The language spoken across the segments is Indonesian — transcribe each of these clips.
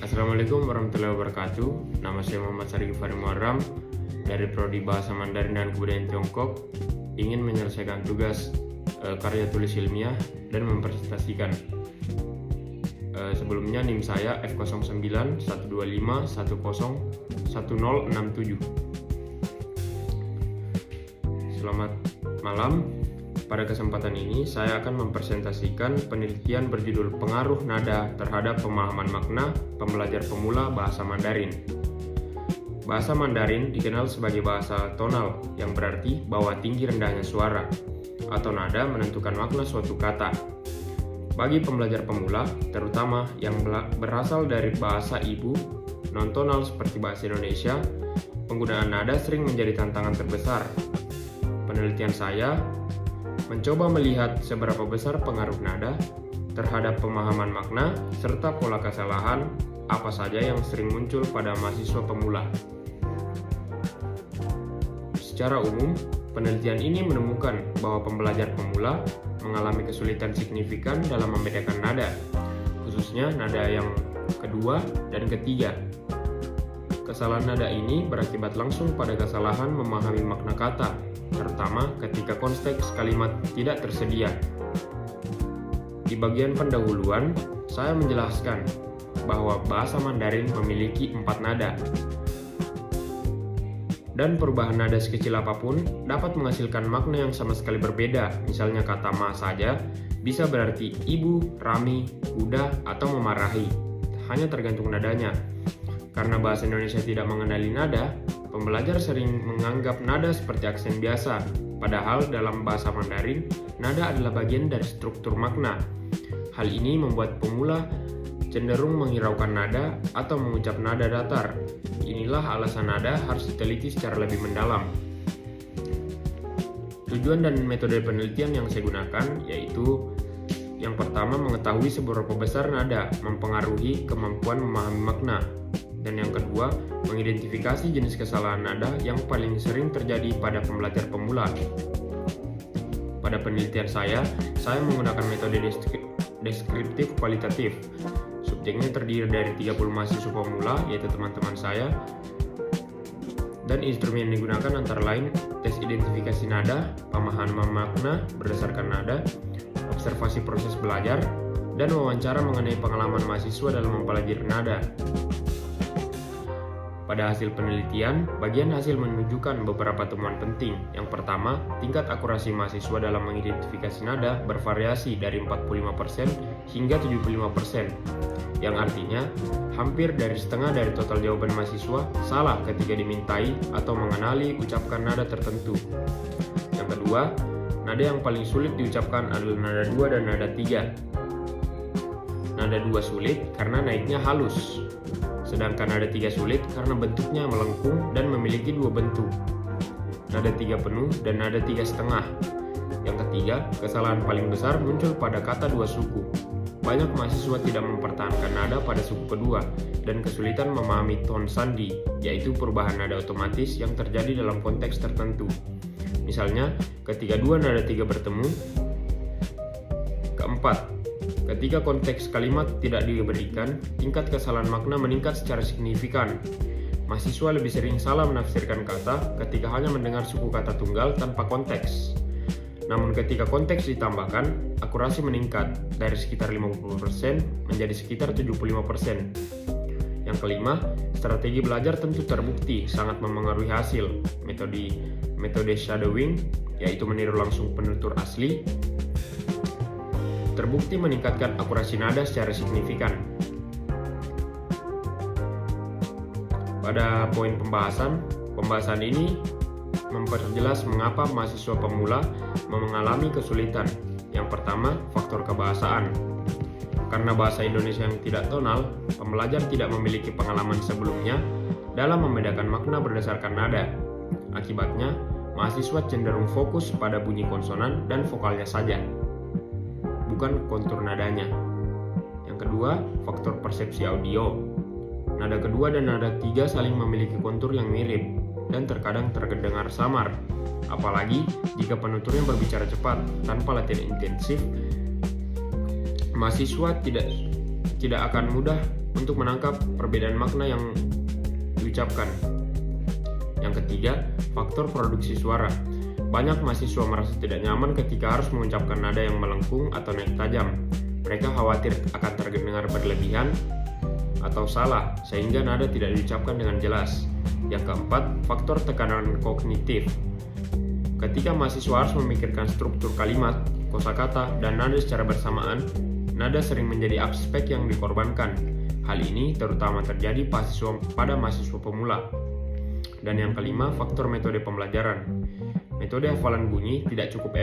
Assalamualaikum warahmatullahi wabarakatuh. Nama saya Muhammad Sarigi Fari Muharram dari Prodi Bahasa Mandarin dan Kebudayaan Tiongkok. Ingin menyelesaikan tugas karya tulis ilmiah dan mempresentasikan. Sebelumnya NIM saya F09 125 10 1067. Selamat malam. Pada kesempatan ini saya akan mempresentasikan penelitian berjudul Pengaruh Nada terhadap Pemahaman Makna Pembelajar Pemula Bahasa Mandarin. Bahasa Mandarin dikenal sebagai bahasa tonal, yang berarti bahwa tinggi rendahnya suara atau nada menentukan makna suatu kata. Bagi pembelajar pemula, terutama yang berasal dari bahasa ibu non-tonal seperti bahasa Indonesia, penggunaan nada sering menjadi tantangan terbesar. Penelitian saya mencoba melihat seberapa besar pengaruh nada terhadap pemahaman makna serta pola kesalahan apa saja yang sering muncul pada mahasiswa pemula. Secara umum, penelitian ini menemukan bahwa pembelajar pemula mengalami kesulitan signifikan dalam membedakan nada, khususnya nada yang kedua dan ketiga. Kesalahan nada ini berakibat langsung pada kesalahan memahami makna kata, terutama ketika konteks kalimat tidak tersedia. Di bagian pendahuluan, saya menjelaskan bahwa bahasa Mandarin memiliki 4 nada. Dan perubahan nada sekecil apapun dapat menghasilkan makna yang sama sekali berbeda. Misalnya kata ma saja bisa berarti ibu, rami, kuda, atau memarahi. Hanya tergantung nadanya. Karena bahasa Indonesia tidak mengenali nada, pembelajar sering menganggap nada seperti aksen biasa. Padahal dalam bahasa Mandarin, nada adalah bagian dari struktur makna. Hal ini membuat pemula cenderung menghiraukan nada atau mengucap nada datar. Inilah alasan nada harus diteliti secara lebih mendalam. Tujuan dan metode penelitian yang saya gunakan yaitu yang pertama, mengetahui seberapa besar nada mempengaruhi kemampuan memahami makna. Dan yang kedua, mengidentifikasi jenis kesalahan nada yang paling sering terjadi pada pembelajar pemula. Pada penelitian saya menggunakan metode deskriptif kualitatif. Subjeknya terdiri dari 30 mahasiswa pemula, yaitu teman-teman saya. Dan instrumen yang digunakan antara lain tes identifikasi nada, pemahaman makna berdasarkan nada, observasi proses belajar, dan wawancara mengenai pengalaman mahasiswa dalam mempelajari nada. Pada hasil penelitian, bagian hasil menunjukkan beberapa temuan penting. Yang pertama, tingkat akurasi mahasiswa dalam mengidentifikasi nada bervariasi dari 45% hingga 75%, yang artinya hampir dari setengah dari total jawaban mahasiswa salah ketika dimintai atau mengenali ucapkan nada tertentu. Yang kedua, nada yang paling sulit diucapkan adalah nada 2 dan nada 3. Nada 2 sulit karena naiknya halus, sedangkan nada 3 sulit karena bentuknya melengkung dan memiliki 2 bentuk. Nada 3 penuh dan nada 3 setengah. Yang ketiga, kesalahan paling besar muncul pada kata 2 suku. Banyak mahasiswa tidak mempertahankan nada pada suku kedua dan kesulitan memahami ton sandi, yaitu perubahan nada otomatis yang terjadi dalam konteks tertentu. Misalnya, ketika 2 nada 3 bertemu. Keempat, ketika konteks kalimat tidak diberikan, tingkat kesalahan makna meningkat secara signifikan. Mahasiswa lebih sering salah menafsirkan kata ketika hanya mendengar suku kata tunggal tanpa konteks. Namun ketika konteks ditambahkan, akurasi meningkat dari sekitar 50% menjadi sekitar 75%. Yang kelima, strategi belajar tentu terbukti sangat memengaruhi hasil. Metode shadowing, yaitu meniru langsung penutur asli, terbukti meningkatkan akurasi nada secara signifikan. Pada poin pembahasan ini memperjelas mengapa mahasiswa pemula mengalami kesulitan. Yang pertama, faktor kebahasaan. Karena bahasa Indonesia yang tidak tonal, pembelajar tidak memiliki pengalaman sebelumnya dalam membedakan makna berdasarkan nada. Akibatnya, mahasiswa cenderung fokus pada bunyi konsonan dan vokalnya saja, bukan kontur nadanya. Yang kedua, faktor persepsi audio. Nada kedua dan nada 3 saling memiliki kontur yang mirip dan terkadang terdengar samar. Apalagi jika penuturnya berbicara cepat tanpa latihan intensif, mahasiswa tidak akan mudah untuk menangkap perbedaan makna yang diucapkan. Yang ketiga, faktor produksi suara. Banyak mahasiswa merasa tidak nyaman ketika harus mengucapkan nada yang melengkung atau naik tajam. Mereka khawatir akan terdengar berlebihan atau salah, sehingga nada tidak diucapkan dengan jelas. Yang keempat, faktor tekanan kognitif. Ketika mahasiswa harus memikirkan struktur kalimat, kosakata, dan nada secara bersamaan, nada sering menjadi aspek yang dikorbankan. Hal ini terutama terjadi pada mahasiswa pemula. Dan yang kelima, faktor metode pembelajaran. Metode hafalan bunyi tidak cukup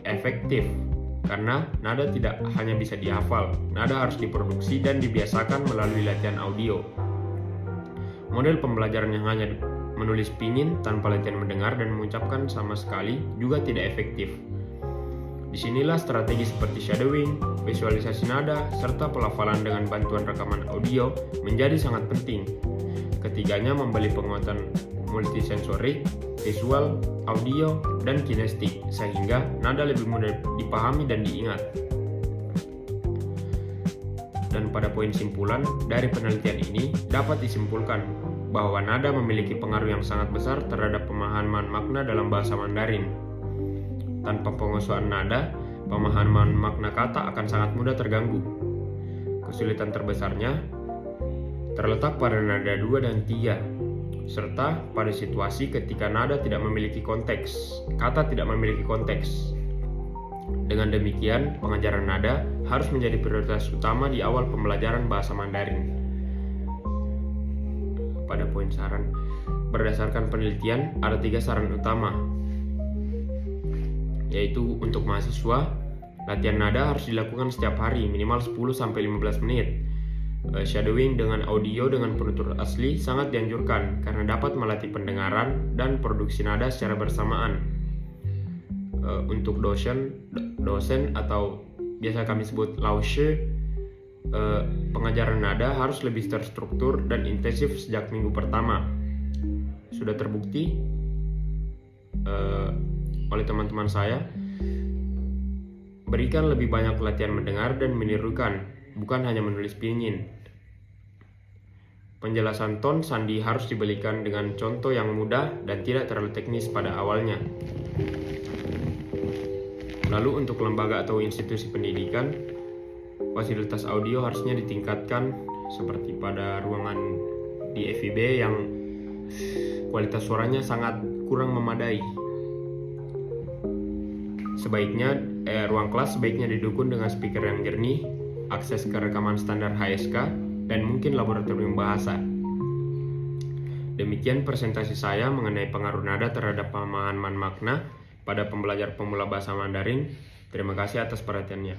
efektif karena nada tidak hanya bisa dihafal, nada harus diproduksi dan dibiasakan melalui latihan audio. Model pembelajaran yang hanya menulis pinin tanpa latihan mendengar dan mengucapkan sama sekali juga tidak efektif. Disinilah strategi seperti shadowing, visualisasi nada, serta pelafalan dengan bantuan rekaman audio menjadi sangat penting. Ketiganya memberi penguatan multisensorik, visual, audio, dan kinestetik, sehingga nada lebih mudah dipahami dan diingat. Dan pada poin simpulan, dari penelitian ini dapat disimpulkan bahwa nada memiliki pengaruh yang sangat besar terhadap pemahaman makna dalam bahasa Mandarin. Tanpa penguasaan nada, pemahaman makna kata akan sangat mudah terganggu. Kesulitan terbesarnya terletak pada nada 2 dan 3, serta pada situasi ketika nada tidak memiliki konteks, kata tidak memiliki konteks. Dengan demikian, pengajaran nada harus menjadi prioritas utama di awal pembelajaran bahasa Mandarin. Pada poin saran, berdasarkan penelitian, ada 3 saran utama, yaitu untuk mahasiswa, latihan nada harus dilakukan setiap hari minimal 10-15 menit. Shadowing dengan audio dengan penutur asli sangat dianjurkan karena dapat melatih pendengaran dan produksi nada secara bersamaan. Untuk dosen atau biasa kami sebut laoshi, pengajaran nada harus lebih terstruktur dan intensif sejak minggu pertama. Sudah terbukti oleh teman-teman saya, berikan lebih banyak latihan mendengar dan menirukan, bukan hanya menulis pinyin. Penjelasan ton sandi harus diberikan dengan contoh yang mudah dan tidak terlalu teknis pada awalnya. Lalu untuk lembaga atau institusi pendidikan, fasilitas audio harusnya ditingkatkan seperti pada ruangan di FIB yang kualitas suaranya sangat kurang memadai. Sebaiknya ruang kelas sebaiknya didukung dengan speaker yang jernih, akses ke rekaman standar HSK, dan mungkin laboratorium bahasa. Demikian presentasi saya mengenai pengaruh nada terhadap pemahaman makna pada pembelajar pemula bahasa Mandarin. Terima kasih atas perhatiannya.